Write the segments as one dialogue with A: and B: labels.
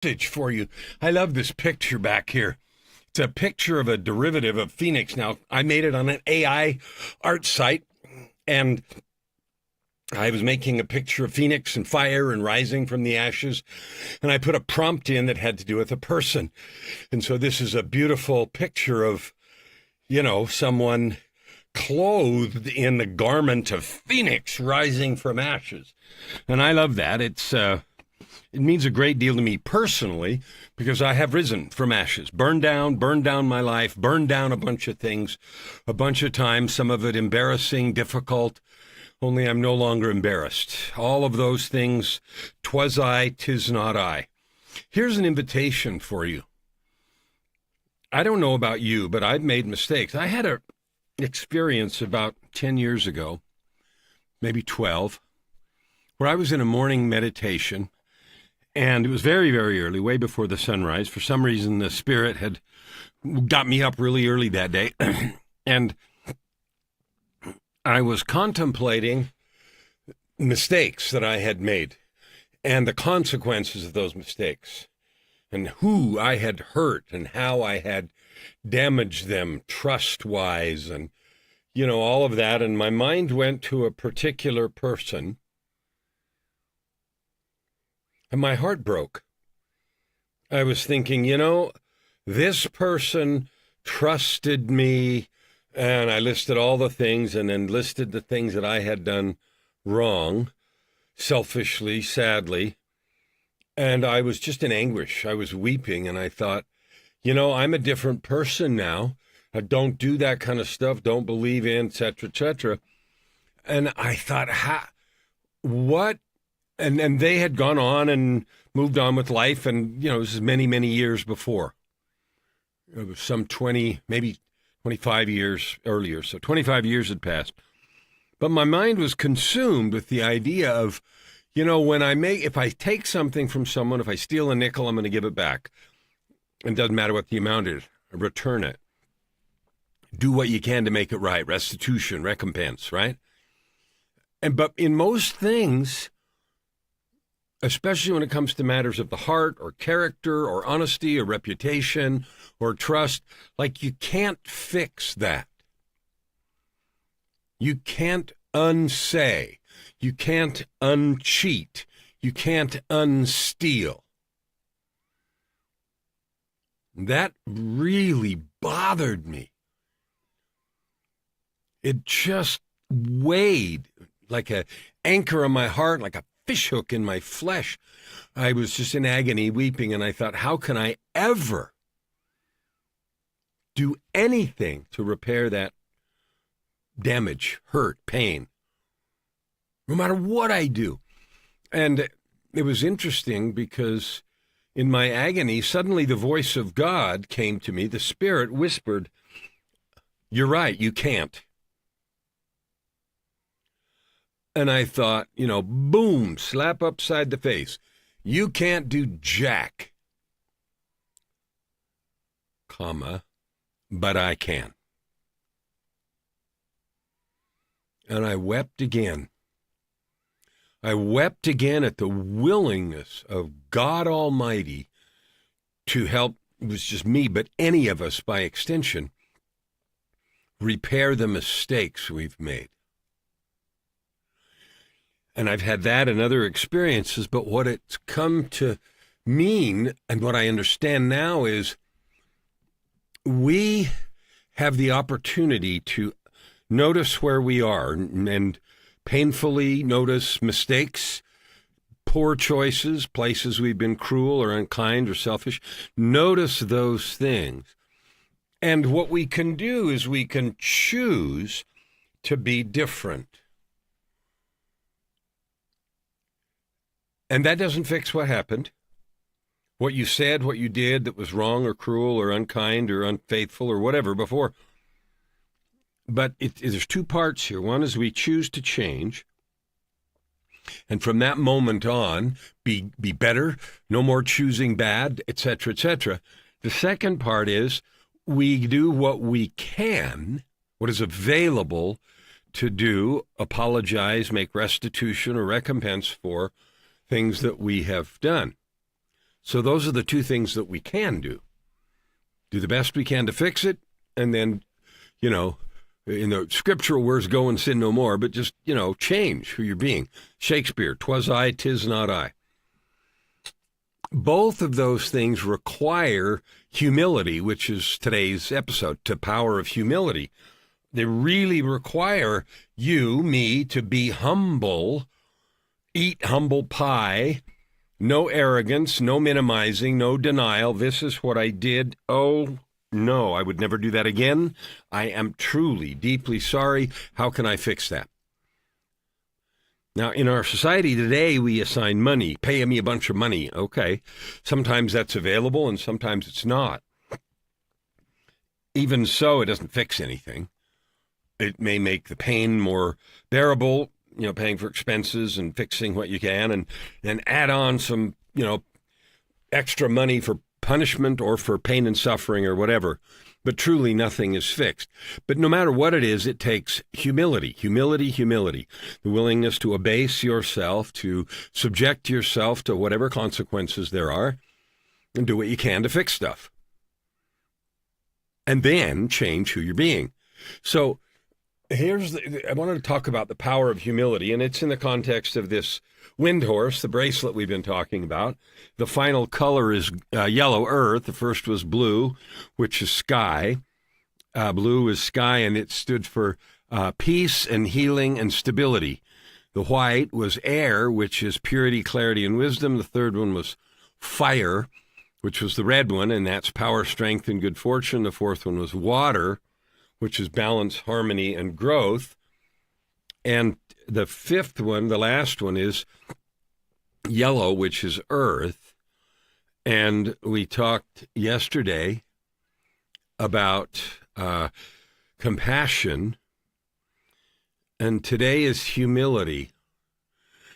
A: Message for you. I love this picture back here. It's a picture of a derivative of Phoenix. Now, I made it on an AI art site, and I was making a picture of Phoenix and fire and rising from the ashes, and I put a prompt in that had to do with a person. And so this is a beautiful picture of, someone clothed in the garment of Phoenix rising from ashes. And I love that. It means a great deal to me personally because I have risen from ashes, burned down my life, burned down a bunch of things, a bunch of times, some of it embarrassing, difficult, only I'm no longer embarrassed. All of those things, 'twas I, 'tis not I. Here's an invitation for you. I don't know about you, but I've made mistakes. I had an experience about 10 years ago, maybe 12, where I was in a morning meditation. And it was very, very early, way before the sunrise. For some reason, the Spirit had got me up really early that day. And I was contemplating mistakes that I had made and the consequences of those mistakes and who I had hurt and how I had damaged them trust-wise and, all of that. And my mind went to a particular person. And my heart broke. I was thinking, this person trusted me, and I listed all the things and then listed the things that I had done wrong, selfishly, sadly. And I was just in anguish. I was weeping, and I thought, I'm a different person now. I don't do that kind of stuff, don't believe in, et cetera, et cetera. And I thought, what? And they had gone on and moved on with life. And, this is many, many years before. It was some 20, maybe 25 years earlier. So 25 years had passed. But my mind was consumed with the idea of, if I take something from someone, if I steal a nickel, I'm going to give it back. It doesn't matter what the amount is. Return it. Do what you can to make it right. Restitution, recompense, right? But in most things, especially when it comes to matters of the heart or character or honesty or reputation or trust, you can't fix that. You can't unsay. You can't uncheat. You can't unsteal. That really bothered me. It just weighed like an anchor on my heart, like a fishhook in my flesh. I was just in agony, weeping, and I thought, how can I ever do anything to repair that damage, hurt, pain, no matter what I do? And it was interesting because in my agony, suddenly the voice of God came to me. The Spirit whispered, "You're right, you can't." And I thought, boom, slap upside the face. You can't do jack, but I can. And I wept again. I wept again at the willingness of God Almighty to help, it was just me, but any of us by extension, repair the mistakes we've made. And I've had that and other experiences, but what it's come to mean and what I understand now is we have the opportunity to notice where we are and painfully notice mistakes, poor choices, places we've been cruel or unkind or selfish. Notice those things. And what we can do is we can choose to be different. And that doesn't fix what happened. What you said, what you did that was wrong or cruel or unkind or unfaithful or whatever before. But there's two parts here. One is we choose to change. And from that moment on, be better, no more choosing bad, etc., etc. The second part is we do what we can, what is available to do, apologize, make restitution or recompense for things that we have done. So those are the two things that we can do. Do the best we can to fix it, and then, in the scriptural words, go and sin no more, but just, change who you're being. Shakespeare, 'twas I, 'tis not I. Both of those things require humility, which is today's episode, to power of humility. They really require you, me, to be humble, eat humble pie, no arrogance, no minimizing, no denial. This is what I did. Oh, no, I would never do that again. I am truly, deeply sorry. How can I fix that? Now, in our society today, we assign money, pay me a bunch of money. Okay. Sometimes that's available and sometimes it's not. Even so, it doesn't fix anything. It may make the pain more bearable, paying for expenses and fixing what you can, and add on some, extra money for punishment or for pain and suffering or whatever. But truly nothing is fixed. But no matter what it is, it takes humility, the willingness to abase yourself, to subject yourself to whatever consequences there are, and do what you can to fix stuff. And then change who you're being. So I wanted to talk about the power of humility, and it's in the context of this wind horse, the bracelet we've been talking about. The final color is yellow earth. The first was blue, which is sky. Blue is sky, and it stood for peace and healing and stability. The white was air, which is purity, clarity, and wisdom. The third one was fire, which was the red one, and that's power, strength, and good fortune. The fourth one was water, which is balance, harmony, and growth. And the fifth one, the last one, is yellow, which is earth. And we talked yesterday about compassion, and today is humility.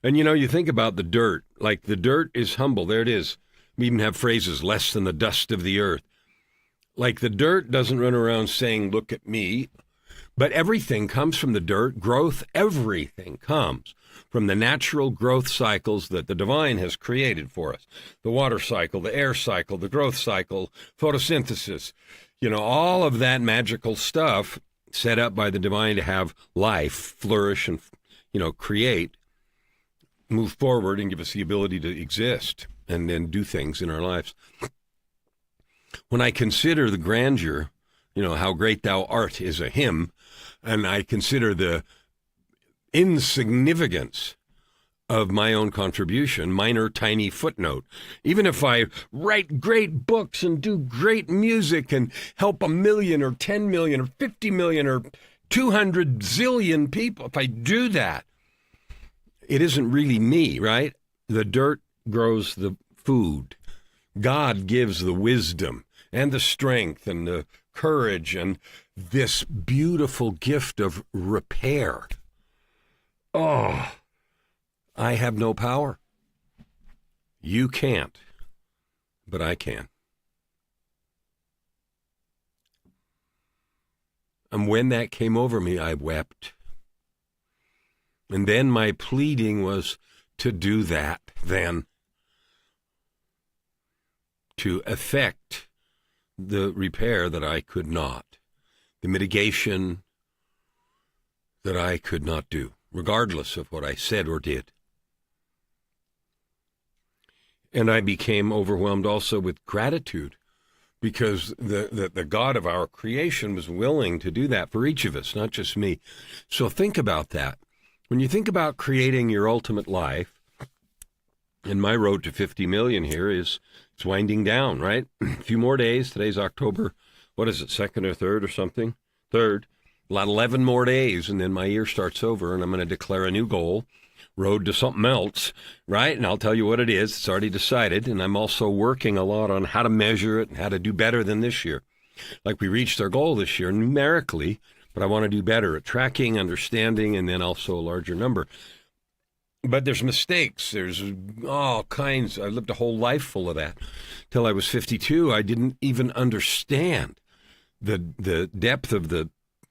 A: And you think about the dirt, like the dirt is humble. There it is. We even have phrases, less than the dust of the earth. Like the dirt doesn't run around saying, look at me. But everything comes from the dirt. Growth, everything comes from the natural growth cycles that the divine has created for us. The water cycle, the air cycle, the growth cycle, photosynthesis, all of that magical stuff set up by the divine to have life flourish and, create, move forward and give us the ability to exist and then do things in our lives. When I consider the grandeur, how great thou art is a hymn, and I consider the insignificance of my own contribution, minor, tiny footnote. Even if I write great books and do great music and help 1 million or 10 million or 50 million or 200 zillion people, if I do that, it isn't really me, right? The dirt grows the food. God gives the wisdom and the strength and the courage and this beautiful gift of repair. Oh, I have no power. You can't, but I can. And when that came over me, I wept. And then my pleading was to do that then, to effect the repair that I could not, the mitigation that I could not do, regardless of what I said or did. And I became overwhelmed also with gratitude because the God of our creation was willing to do that for each of us, not just me. So think about that. When you think about creating your ultimate life, and my road to 50 million here it's winding down, right? A few more days. Today's October, 2nd or 3rd or something? 3rd. About 11 more days, and then my year starts over, and I'm going to declare a new goal, road to something else, right? And I'll tell you what it is. It's already decided, and I'm also working a lot on how to measure it and how to do better than this year. Like we reached our goal this year numerically, but I want to do better at tracking, understanding, and then also a larger number. But there's mistakes. There's all kinds. I lived a whole life full of that. Till I was 52, I didn't even understand the depth of the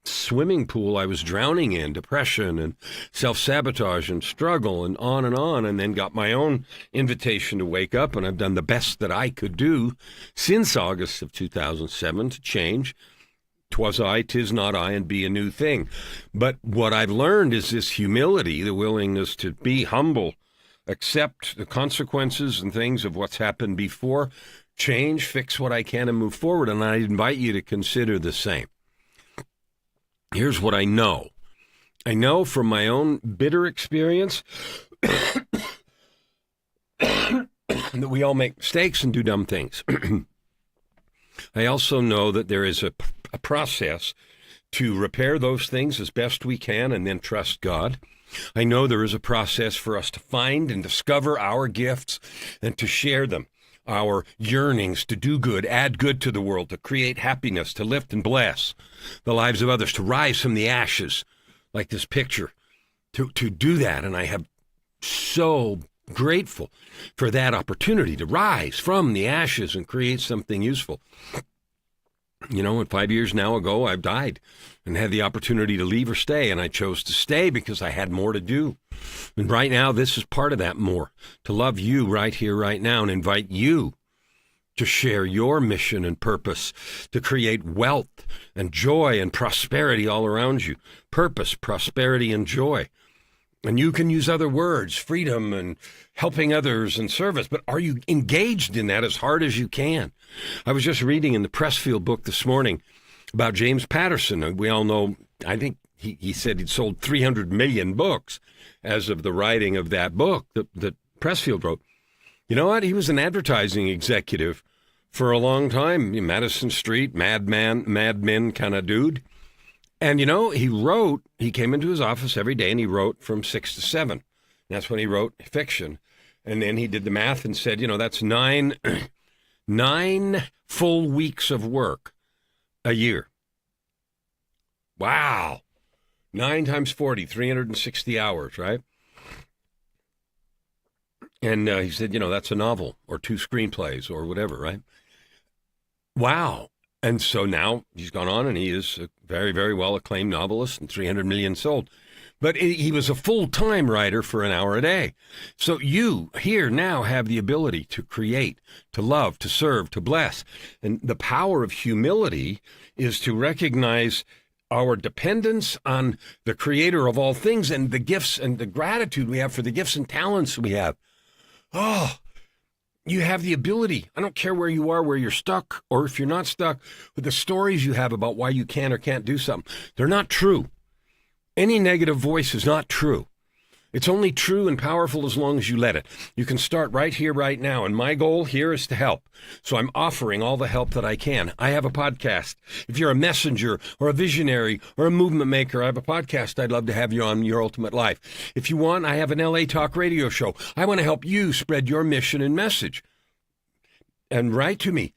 A: swimming pool I was drowning in, depression and self-sabotage and struggle and on, and then got my own invitation to wake up, and I've done the best that I could do since August of 2007 to change. 'Twas I, 'tis not I, and be a new thing. But what I've learned is this humility, the willingness to be humble, accept the consequences and things of what's happened before, change, fix what I can, and move forward. And I invite you to consider the same. Here's what I know. I know from my own bitter experience that we all make mistakes and do dumb things. I also know that there is a process to repair those things as best we can and then trust God. I know there is a process for us to find and discover our gifts and to share them, our yearnings to do good, add good to the world, to create happiness, to lift and bless the lives of others, to rise from the ashes, like this picture, to do that. And I have so grateful for that opportunity to rise from the ashes and create something useful. You know, 5 years now ago, I've died and had the opportunity to leave or stay, and I chose to stay because I had more to do. And right now, this is part of that more, to love you right here, right now, and invite you to share your mission and purpose, to create wealth and joy and prosperity all around you. Purpose, prosperity, and joy. And you can use other words, freedom and helping others and service, but are you engaged in that as hard as you can? I was just reading in the Pressfield book this morning about James Patterson. We all know, I think he said he'd sold 300 million books as of the writing of that book that Pressfield wrote. You know what? He was an advertising executive for a long time. Madison Street, madmen kind of dude. And, you know, he came into his office every day and he wrote from 6 to 7. That's when he wrote fiction. And then he did the math and said, you know, that's nine full weeks of work a year. Wow. 9 times 40, 360 hours, right? And he said, you know, that's a novel or 2 screenplays or whatever, right? Wow. And so now he's gone on and he is a very, very well acclaimed novelist and 300 million sold. But he was a full-time writer for an hour a day. So you here now have the ability to create, to love, to serve, to bless. And the power of humility is to recognize our dependence on the creator of all things and the gifts and the gratitude we have for the gifts and talents we have. Oh, you have the ability. I don't care where you are, where you're stuck, or if you're not stuck, with the stories you have about why you can or can't do something. They're not true. Any negative voice is not true. It's only true and powerful as long as you let it. You can start right here, right now. And my goal here is to help. So I'm offering all the help that I can. I have a podcast. If you're a messenger or a visionary or a movement maker, I have a podcast. I'd love to have you on Your Ultimate Life. If you want, I have an LA Talk radio show. I want to help you spread your mission and message. And write to me.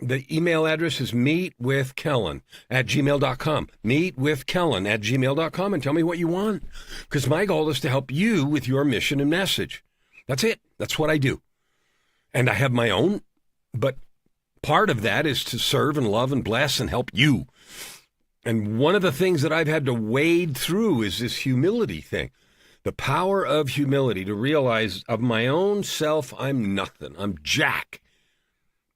A: The email address is meetwithkellen@gmail.com. Meetwithkellen@gmail.com, and tell me what you want. Because my goal is to help you with your mission and message. That's it. That's what I do. And I have my own, but part of that is to serve and love and bless and help you. And one of the things that I've had to wade through is this humility thing. The power of humility, to realize of my own self, I'm nothing. I'm Jack.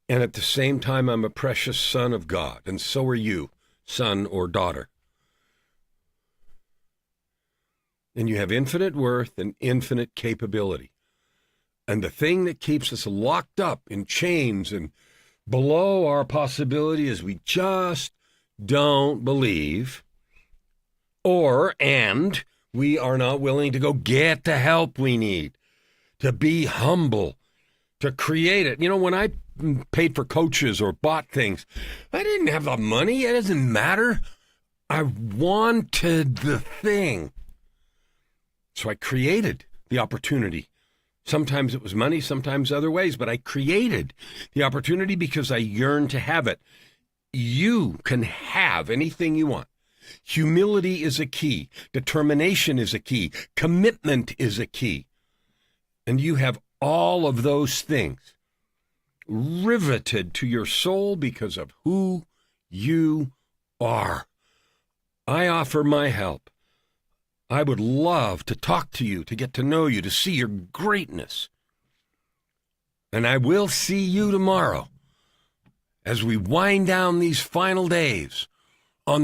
A: And at the same time, I'm a precious son of God, and so are you, son or daughter. And you have infinite worth and infinite capability. And the thing that keeps us locked up in chains and below our possibility is we just don't believe, and we are not willing to go get the help we need, to be humble, to create it. You know, when I paid for coaches or bought things, I didn't have the money. It doesn't matter. I wanted the thing. So I created the opportunity. Sometimes it was money, sometimes other ways, but I created the opportunity because I yearned to have it. You can have anything you want. Humility is a key. Determination is a key. Commitment is a key. And you have all of those things riveted to your soul because of who you are. I offer my help. I would love to talk to you, to get to know you, to see your greatness. And I will see you tomorrow as we wind down these final days on the